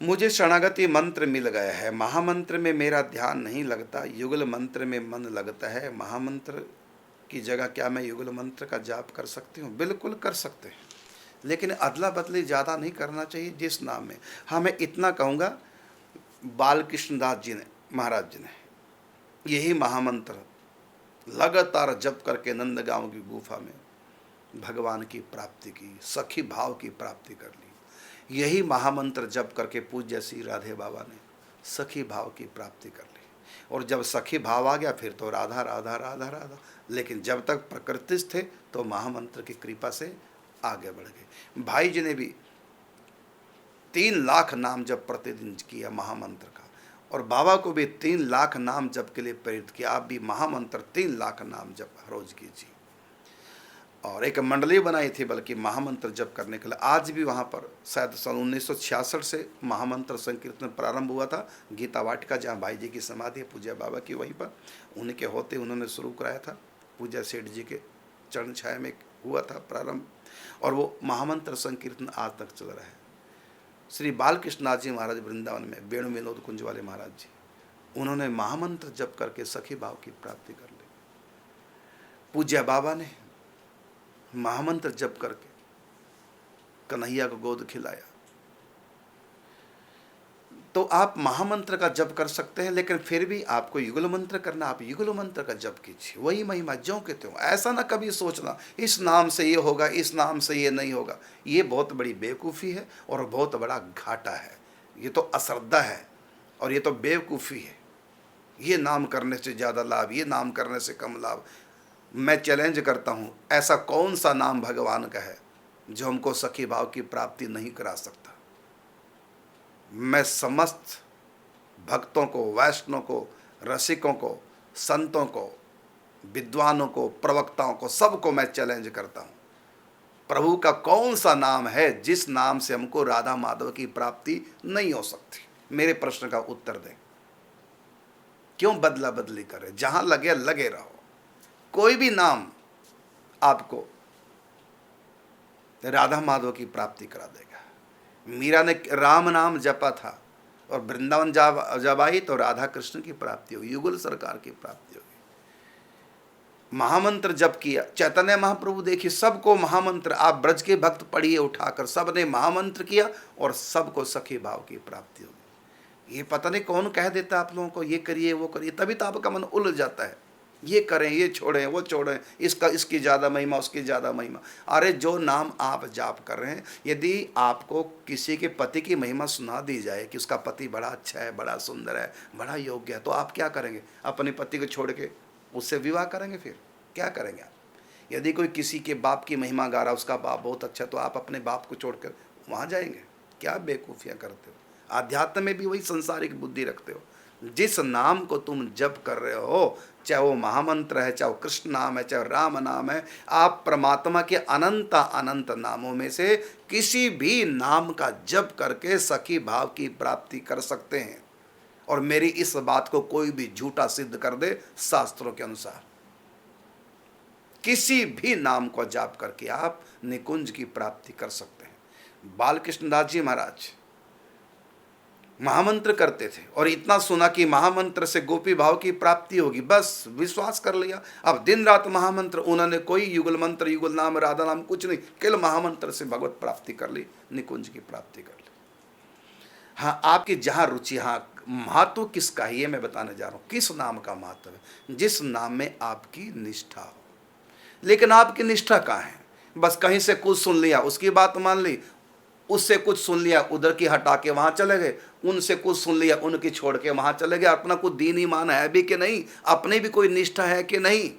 मुझे शरणागति मंत्र मिल गया है, महामंत्र में मेरा ध्यान नहीं लगता, युगल मंत्र में मन लगता है। महामंत्र की जगह क्या मैं युगल मंत्र का जाप कर सकती हूँ? बिल्कुल कर सकते हैं, लेकिन अदला बदली ज़्यादा नहीं करना चाहिए जिस नाम में। हाँ, मैं इतना कहूँगा, बालकृष्ण दास जी ने, महाराज जी ने यही महामंत्र लगातार जप करके नंदगांव की गुफा में भगवान की प्राप्ति की, सखी भाव की प्राप्ति कर ली। यही महामंत्र जप करके पूज्य श्री राधे बाबा ने सखी भाव की प्राप्ति कर ली। और जब सखी भाव आ गया फिर तो राधा राधा राधा राधा, लेकिन जब तक प्रकृतिस्थ थे तो महामंत्र की कृपा से आगे बढ़ गए। भाई जी ने भी 3 लाख नाम जप प्रतिदिन किया महामंत्र का, और बाबा को भी 3 लाख नाम जप के लिए प्रेरित किया। आप भी महामंत्र 3 लाख नाम जप रोज कीजिए। और एक मंडली बनाई थी बल्कि महामंत्र जप करने के लिए। आज भी वहाँ पर शायद सन 1966 से महामंत्र संकीर्तन प्रारंभ हुआ था। गीता वाटिका जहाँ भाई जी की समाधि है पूज्य बाबा की, वहीं पर उनके होते उन्होंने शुरू कराया था। पूज्य सेठ जी के चरण छाया में हुआ था प्रारंभ, और वो महामंत्र संकीर्तन आज तक चल रहा है। श्री बालकृष्णनाथ जी महाराज वृंदावन में, वेणु विनोद कुंज वाले महाराज जी, उन्होंने महामंत्र जप करके सखी भाव की प्राप्ति कर ली। पूज्य बाबा ने महामंत्र जप करके कन्हैया को गोद खिलाया। तो आप महामंत्र का जप कर सकते हैं, लेकिन फिर भी आपको युगल मंत्र करना, आप युगल मंत्र का जप कीजिए। वही महिमा ज्यों के त्यों। ऐसा ना कभी सोचना इस नाम से ये होगा, इस नाम से ये नहीं होगा। ये बहुत बड़ी बेवकूफ़ी है और बहुत बड़ा घाटा है। ये तो अश्रद्धा है और ये तो बेवकूफ़ी है। ये नाम करने से ज़्यादा लाभ, ये नाम करने से कम लाभ। मैं चैलेंज करता हूँ, ऐसा कौन सा नाम भगवान का है जो हमको सखी भाव की प्राप्ति नहीं करा सकता? मैं समस्त भक्तों को, वैष्णव को, रसिकों को, संतों को, विद्वानों को, प्रवक्ताओं को, सबको मैं चैलेंज करता हूँ, प्रभु का कौन सा नाम है जिस नाम से हमको राधा माधव की प्राप्ति नहीं हो सकती? मेरे प्रश्न का उत्तर दें। क्यों बदला बदली करें? जहाँ लगे लगे रहो। कोई भी नाम आपको राधा माधव की प्राप्ति करा देगा। मीरा ने राम नाम जपा था और वृंदावन जब आई तो राधा कृष्ण की प्राप्ति होगी, युगल सरकार की प्राप्ति होगी। महामंत्र जप किया, चैतन्य महाप्रभु देखिए, सबको महामंत्र, आप ब्रज के भक्त पढ़िए उठाकर, सबने महामंत्र किया और सबको सखी भाव की प्राप्ति होगी। ये पता नहीं कौन कह देता आप लोगों को ये करिए वो करिए, तभी तो आपका मन उलझ जाता है। ये करें, ये छोड़ें, वो छोड़ें, इसकी ज़्यादा महिमा, उसकी ज़्यादा महिमा। अरे जो नाम आप जाप कर रहे हैं, यदि आपको किसी के पति की महिमा सुना दी जाए कि उसका पति बड़ा अच्छा है, बड़ा सुंदर है, बड़ा योग्य है, तो आप क्या करेंगे? अपने पति को छोड़ के उससे विवाह करेंगे? फिर क्या करेंगे आप? यदि कोई किसी के बाप की महिमा गा रहा, उसका बाप बहुत अच्छा, तो आप अपने बाप को छोड़कर वहाँ जाएंगे? क्या बेवकूफ़ियाँ करते हो। अध्यात्म में भी वही संसारिक बुद्धि रखते हो। जिस नाम को तुम जप कर रहे हो, चाहे वो महामंत्र है, चाहे वो कृष्ण नाम है, चाहे राम नाम है, आप परमात्मा के अनंत अनंत नामों में से किसी भी नाम का जप करके सखी भाव की प्राप्ति कर सकते हैं। और मेरी इस बात को कोई भी झूठा सिद्ध कर दे, शास्त्रों के अनुसार किसी भी नाम को जाप करके आप निकुंज की प्राप्ति कर सकते हैं। बालकृष्ण दास जी महाराज महामंत्र करते थे और इतना सुना कि महामंत्र से गोपी भाव की प्राप्ति होगी, बस विश्वास कर लिया। अब दिन रात महामंत्र, उन्होंने कोई युगल मंत्र, युगल नाम, राधा नाम कुछ नहीं, केवल महामंत्र से भगवत प्राप्ति कर ली, निकुंज की प्राप्ति कर ली। हाँ, आपकी जहाँ रुचि, हाँ, महत्व किसका है ये मैं बताने जा रहा हूँ। किस नाम का महत्व है? जिस नाम में आपकी निष्ठा हो। लेकिन आपकी निष्ठा कहाँ है? बस कहीं से कुछ सुन लिया, उसकी बात मान ली, उससे कुछ सुन लिया, उधर की हटा के वहाँ चले गए, उनसे कुछ सुन लिया, उनकी छोड़ के वहाँ चले गए। अपना कुछ दीन ईमान है भी कि नहीं? अपनी भी कोई निष्ठा है कि नहीं?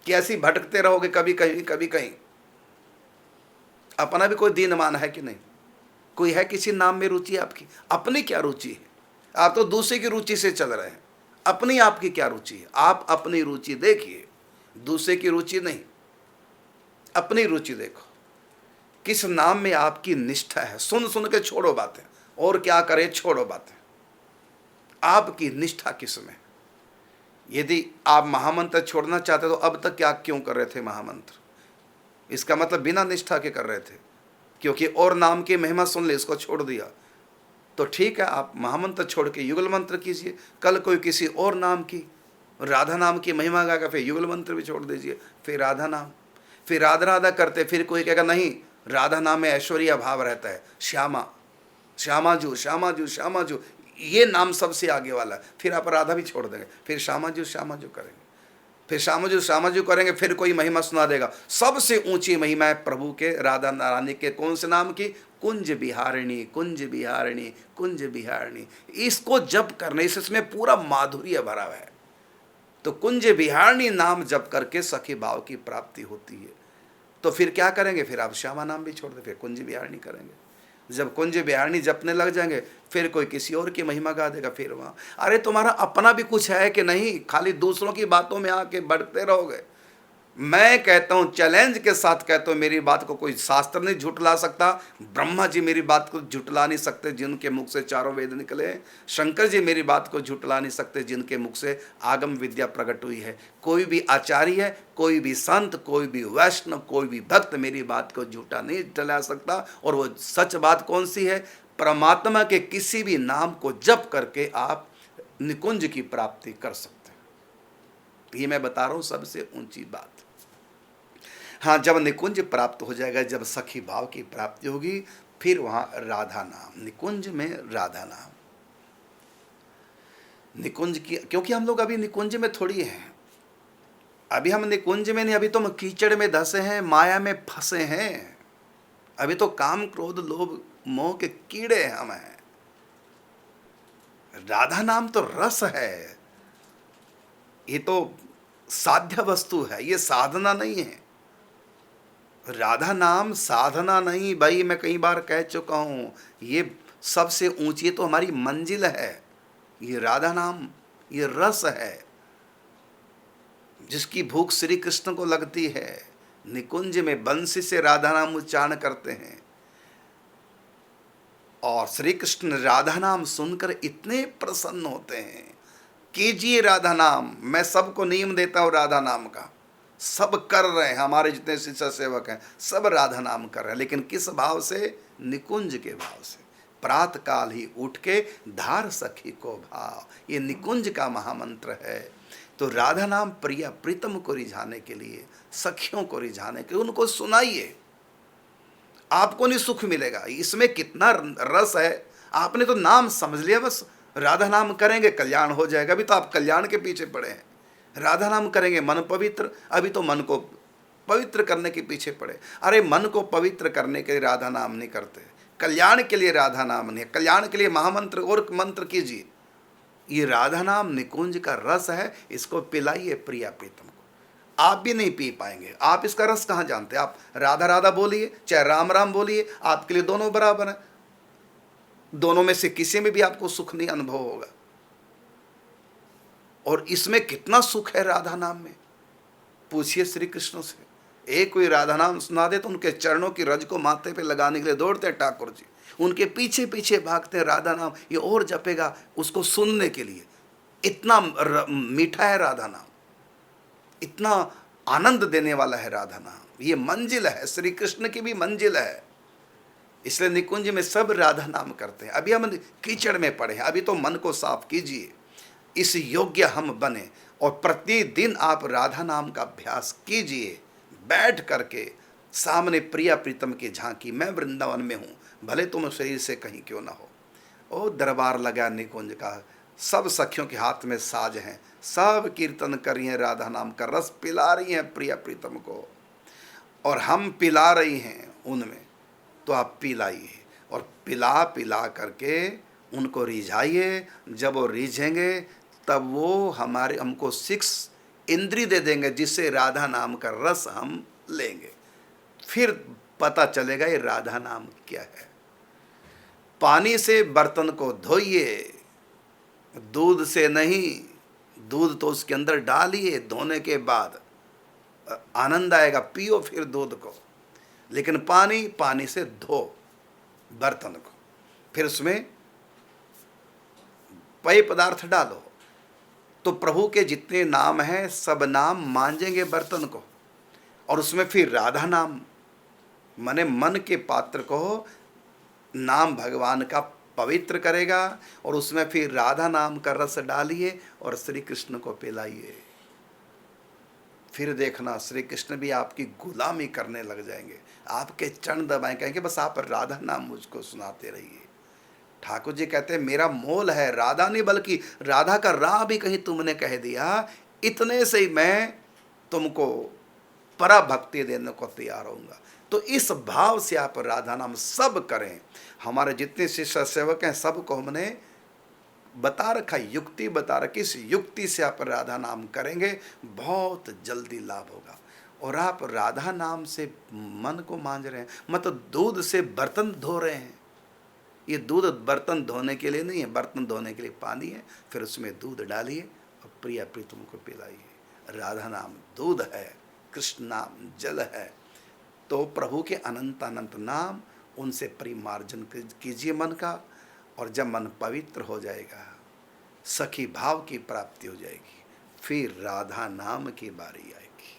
कि ऐसी भटकते रहोगे कभी कहीं कभी कहीं? अपना भी कोई दीन ईमान है कि नहीं? कोई है किसी नाम में रुचि आपकी? अपनी क्या रुचि है? आप तो दूसरे की रुचि से चल रहे हैं। अपनी आपकी क्या रुचि है? आप अपनी रुचि देखिए, दूसरे की रुचि नहीं, अपनी रुचि देखो। किस नाम में आपकी निष्ठा है? सुन सुन के छोड़ो बातें, और क्या करे छोड़ो बातें। आपकी निष्ठा किस में? यदि आप महामंत्र छोड़ना चाहते तो अब तक क्या क्यों कर रहे थे महामंत्र? इसका मतलब बिना निष्ठा के कर रहे थे, क्योंकि और नाम की महिमा सुन ले, इसको छोड़ दिया। तो ठीक है, आप महामंत्र छोड़ के युगल मंत्र कीजिए। कल कोई किसी और नाम की, राधा नाम की महिमा गाएगा, फिर युगल मंत्र भी छोड़ दीजिए, फिर राधा नाम, फिर राधा राधा करते, फिर कोई कहेगा नहीं राधा नाम में ऐश्वर्या भाव रहता है, श्यामा, श्यामाजू श्यामाजू श्यामाजू, ये नाम सबसे आगे वाला है, फिर आप राधा भी छोड़ देंगे, फिर श्यामाजू श्यामाजू करेंगे, फिर श्यामाजू श्यामाजू करेंगे, फिर कोई महिमा सुना देगा। सबसे ऊंची महिमा है प्रभु के, राधा रानी के, कौन से नाम की? कुंज बिहारिणी, कुंज बिहारिणी, कुंज बिहारिणी। इसको जप करने से इसमें पूरा माधुर्य भरा है। तो कुंज बिहारिणी नाम जप करके सखी भाव की प्राप्ति होती है। तो फिर क्या करेंगे? फिर आप श्यामा नाम भी छोड़ दे, फिर कुंज बिहारिणी करेंगे। जब कुंज बिहारिणी जपने लग जाएंगे, फिर कोई किसी और की महिमा गा देगा, फिर वहाँ अरे तुम्हारा अपना भी कुछ है कि नहीं? खाली दूसरों की बातों में आके बढ़ते रहोगे। मैं कहता हूँ, चैलेंज के साथ कहता हूँ, मेरी बात को कोई शास्त्र नहीं झुटला सकता। ब्रह्मा जी मेरी बात को झुटला नहीं सकते, जिनके मुख से चारों वेद निकले। शंकर जी मेरी बात को झुटला नहीं सकते, जिनके मुख से आगम विद्या प्रकट हुई है। कोई भी आचार्य, कोई भी संत, कोई भी वैष्णव, कोई भी भक्त मेरी बात को झूठा नहीं ठहरा सकता। और वो सच बात कौन सी है? परमात्मा के किसी भी नाम को जप करके आप निकुंज की प्राप्ति कर सकते हैं। ये मैं बता रहा हूँ सबसे ऊंची बात। हाँ, जब निकुंज प्राप्त हो जाएगा, जब सखी भाव की प्राप्ति होगी, फिर वहां राधा नाम, निकुंज में राधा नाम, निकुंज की। क्योंकि हम लोग अभी निकुंज में थोड़ी हैं, अभी हम निकुंज में नहीं, अभी तो हम कीचड़ में धंसे हैं, माया में फंसे हैं। अभी तो काम क्रोध लोभ मोह के कीड़े हम हैं। राधा नाम तो रस है, ये तो साध्य वस्तु है, ये साधना नहीं है। राधा नाम साधना नहीं भाई, मैं कई बार कह चुका हूं, ये सबसे ऊंची तो हमारी मंजिल है। ये राधा नाम, ये रस है, जिसकी भूख श्री कृष्ण को लगती है। निकुंज में बंसी से राधा नाम उच्चारण करते हैं, और श्री कृष्ण राधा नाम सुनकर इतने प्रसन्न होते हैं। कीजिए राधा नाम, मैं सबको नियम देता हूं राधा नाम का। सब कर रहे हैं, हमारे जितने शिष्य सेवक हैं सब राधा नाम कर रहे हैं, लेकिन किस भाव से? निकुंज के भाव से। प्रातः काल ही उठ के धार सखी को भाव, ये निकुंज का महामंत्र है। तो राधा नाम प्रिया प्रीतम को रिझाने के लिए, सखियों को रिझाने के लिए उनको सुनाइए। आपको नहीं सुख मिलेगा, इसमें कितना रस है। आपने तो नाम समझ लिया, बस राधा नाम करेंगे कल्याण हो जाएगा। अभी तो आप कल्याण के पीछे पड़े हैं। राधा नाम करेंगे मन पवित्र, अभी तो मन को पवित्र करने के पीछे पड़े। अरे मन को पवित्र करने के लिए राधा नाम नहीं करते, कल्याण के लिए राधा नाम नहीं, कल्याण के लिए महामंत्र और मंत्र कीजिए। ये राधा नाम निकुंज का रस है, इसको पिलाइए प्रिया प्रीतम को। आप भी नहीं पी पाएंगे, आप इसका रस कहाँ जानते? आप राधा राधा बोलिए चाहे राम राम बोलिए, आपके लिए दोनों बराबर हैं। दोनों में से किसी में भी आपको सुख नहीं अनुभव होगा। और इसमें कितना सुख है राधा नाम में, पूछिए श्री कृष्ण से। एक कोई राधा नाम सुना दे तो उनके चरणों की रज को माथे पे लगाने के लिए दौड़ते हैं ठाकुर जी, उनके पीछे पीछे भागते हैं। राधा नाम ये और जपेगा उसको सुनने के लिए। इतना मीठा है राधा नाम, इतना आनंद देने वाला है राधा नाम। ये मंजिल है, श्री कृष्ण की भी मंजिल है। इसलिए निकुंज में सब राधा नाम करते हैं। अभी हम कीचड़ में पड़े हैं, अभी तो मन को साफ कीजिए, इस योग्य हम बने। और प्रतिदिन आप राधा नाम का अभ्यास कीजिए, बैठ करके सामने प्रिया प्रीतम की झांकी। मैं वृंदावन में हूँ, भले तुम शरीर से कहीं क्यों ना हो। ओ दरबार लगा निकुंज का, सब सखियों के हाथ में साज हैं, सब कीर्तन कर रही हैं, राधा नाम का रस पिला रही हैं प्रिया प्रीतम को, और हम पिला रही हैं उनमें। तो आप पिलाइए, और पिला पिला करके उनको रिझाइए। जब वो रिझेंगे तब वो हमको 6 इंद्री दे देंगे, जिससे राधा नाम का रस हम लेंगे। फिर पता चलेगा ये राधा नाम क्या है। पानी से बर्तन को धोइए, दूध से नहीं। दूध तो उसके अंदर डालिए, धोने के बाद आनंद आएगा, पियो फिर दूध को। लेकिन पानी से धो बर्तन को, फिर उसमें पेय पदार्थ डालो। तो प्रभु के जितने नाम हैं सब नाम मांजेंगे बर्तन को, और उसमें फिर राधा नाम, माने मन के पात्र को नाम भगवान का पवित्र करेगा और उसमें फिर राधा नाम का रस डालिए और श्री कृष्ण को पिलाइए। फिर देखना श्री कृष्ण भी आपकी गुलामी करने लग जाएंगे, आपके चरण दबाएं, कहेंगे बस आप राधा नाम मुझको सुनाते रहिए। ठाकुर जी कहते हैं मेरा मोल है राधा नहीं, बल्कि राधा का राह भी कहीं तुमने कह दिया, इतने से ही मैं तुमको पराभक्ति देने को तैयार होऊंगा। तो इस भाव से आप राधा नाम सब करें। हमारे जितने शिष्य सेवक हैं सबको हमने बता रखा, युक्ति बता रखी, इस युक्ति से आप राधा नाम करेंगे बहुत जल्दी लाभ होगा। और आप राधा नाम से मन को मांझ रहे हैं, मतलब दूध से बर्तन धो रहे हैं। ये दूध बर्तन धोने के लिए नहीं है, बर्तन धोने के लिए पानी है, फिर उसमें दूध डालिए और प्रिया प्रीतम को पिलाइए। राधा नाम दूध है, कृष्ण नाम जल है। तो प्रभु के अनंत अनंत नाम, उनसे परिमार्जन कीजिए मन का, और जब मन पवित्र हो जाएगा सखी भाव की प्राप्ति हो जाएगी, फिर राधा नाम की बारी आएगी।